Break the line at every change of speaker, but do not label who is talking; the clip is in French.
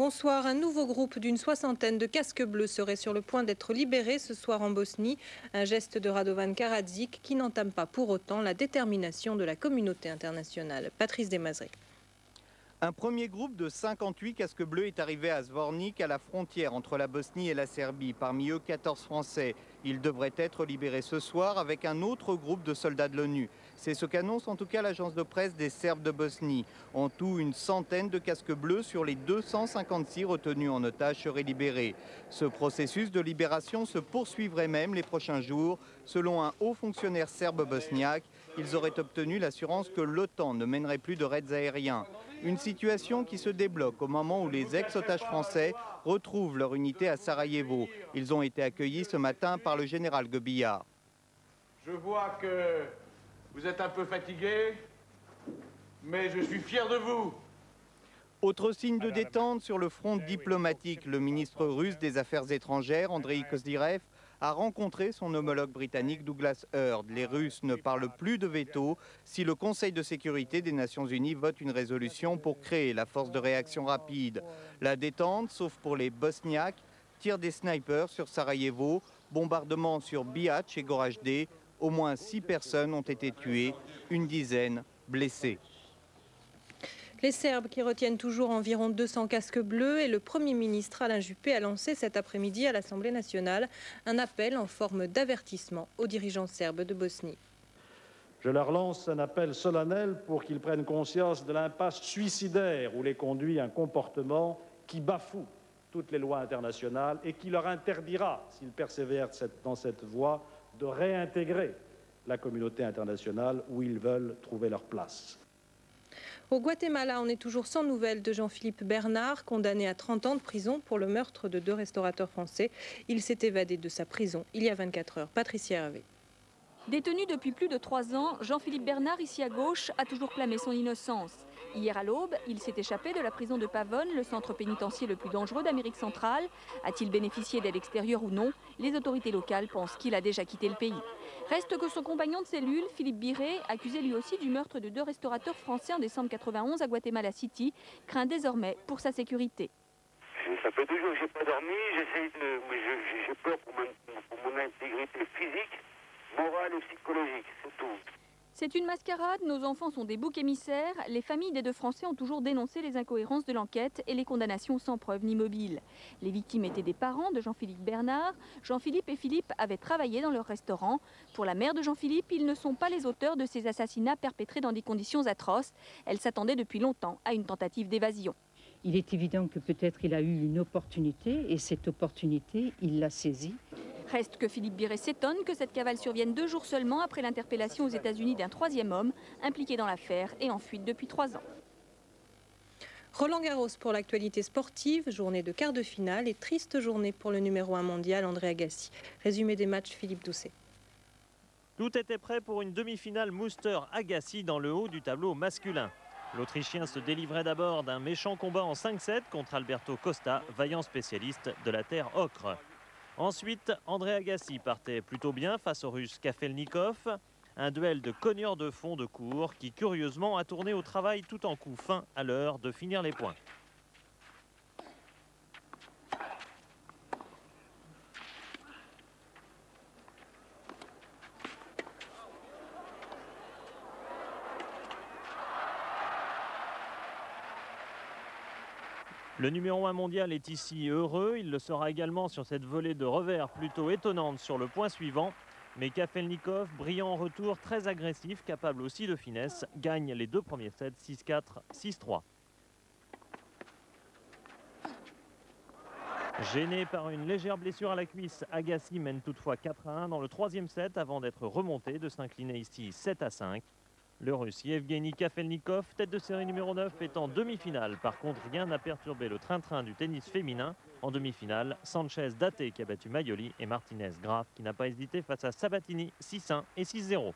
Bonsoir. Un nouveau groupe d'une soixantaine de casques bleus serait sur le point d'être libéré ce soir en Bosnie. Un geste de Radovan Karadzic qui n'entame pas pour autant la détermination de la communauté internationale. Patrice Desmazré.
Un premier groupe de 58 casques bleus est arrivé à Zvornik, à la frontière entre la Bosnie et la Serbie. Parmi eux, 14 Français. Ils devraient être libérés ce soir avec un autre groupe de soldats de l'ONU. C'est ce qu'annonce en tout cas l'agence de presse des Serbes de Bosnie. En tout, une centaine de casques bleus sur les 256 retenus en otage seraient libérés. Ce processus de libération se poursuivrait même les prochains jours. Selon un haut fonctionnaire serbe bosniaque, ils auraient obtenu l'assurance que l'OTAN ne mènerait plus de raids aériens. Une situation qui se débloque au moment où les ex-otages français retrouvent leur unité à Sarajevo. Ils ont été accueillis ce matin par le général Guebillard.
Je vois que vous êtes un peu fatigué, mais je suis fier de vous.
Autre signe de détente sur le front diplomatique, le ministre russe des Affaires étrangères, Andreï Kozyrev, a rencontré son homologue britannique Douglas Hurd. Les Russes ne parlent plus de veto si le Conseil de sécurité des Nations Unies vote une résolution pour créer la force de réaction rapide. La détente, sauf pour les Bosniaques, tir des snipers sur Sarajevo, bombardement sur Bihac et Goražde. Au moins 6 personnes ont été tuées, une dizaine blessées.
Les Serbes qui retiennent toujours environ 200 casques bleus et le Premier ministre Alain Juppé a lancé cet après-midi à l'Assemblée nationale un appel en forme d'avertissement aux dirigeants serbes de Bosnie.
Je leur lance un appel solennel pour qu'ils prennent conscience de l'impasse suicidaire où les conduit un comportement qui bafoue toutes les lois internationales et qui leur interdira, s'ils persévèrent dans cette voie, de réintégrer la communauté internationale où ils veulent trouver leur place.
Au Guatemala, on est toujours sans nouvelles de Jean-Philippe Bernard, condamné à 30 ans de prison pour le meurtre de 2 restaurateurs français. Il s'est évadé de sa prison il y a 24 heures. Patricia Hervé.
Détenu depuis plus de 3 ans, Jean-Philippe Bernard, ici à gauche, a toujours clamé son innocence. Hier à l'aube, il s'est échappé de la prison de Pavone, le centre pénitentiaire le plus dangereux d'Amérique centrale. A-t-il bénéficié d'aide extérieure ou non? Les autorités locales pensent qu'il a déjà quitté le pays. Reste que son compagnon de cellule, Philippe Biré, accusé lui aussi du meurtre de 2 restaurateurs français en décembre 91 à Guatemala City, craint désormais pour sa sécurité.
Ça fait 2 jours que je n'ai pas dormi, j'ai peur pour mon intégrité physique, morale et psychologique, c'est tout.
C'est une mascarade, nos enfants sont des boucs émissaires. Les familles des 2 Français ont toujours dénoncé les incohérences de l'enquête et les condamnations sans preuve ni mobile. Les victimes étaient des parents de Jean-Philippe Bernard. Jean-Philippe et Philippe avaient travaillé dans leur restaurant. Pour la mère de Jean-Philippe, ils ne sont pas les auteurs de ces assassinats perpétrés dans des conditions atroces. Elle s'attendait depuis longtemps à une tentative d'évasion.
Il est évident que peut-être il a eu une opportunité et cette opportunité, il l'a saisie.
Reste que Philippe Biré s'étonne que cette cavale survienne 2 jours seulement après l'interpellation aux États-Unis d'un 3e homme impliqué dans l'affaire et en fuite depuis 3 ans.
Roland Garros pour l'actualité sportive, journée de quart de finale et triste journée pour le numéro 1 mondial André Agassi. Résumé des matchs, Philippe Doucet.
Tout était prêt pour une demi-finale Muster-Agassi dans le haut du tableau masculin. L'Autrichien se délivrait d'abord d'un méchant combat en 5-7 contre Alberto Costa, vaillant spécialiste de la terre ocre. Ensuite, André Agassi partait plutôt bien face au Russe Kafelnikov. Un duel de cogneurs de fond de cour qui, curieusement, a tourné au travail tout en coup fin à l'heure de finir les points. Le numéro 1 mondial est ici heureux. Il le sera également sur cette volée de revers plutôt étonnante sur le point suivant. Mais Kafelnikov, brillant en retour, très agressif, capable aussi de finesse, gagne les 2 premiers sets 6-4, 6-3. Gêné par une légère blessure à la cuisse, Agassi mène toutefois 4-1 dans le 3e set avant d'être remonté, de s'incliner ici 7-5. Le Russe Yevgeny Kafelnikov, tête de série numéro 9, est en demi-finale. Par contre, rien n'a perturbé le train-train du tennis féminin. En demi-finale, Sanchez Daté qui a battu Maioli et Martinez Graf qui n'a pas hésité face à Sabatini 6-1 et 6-0.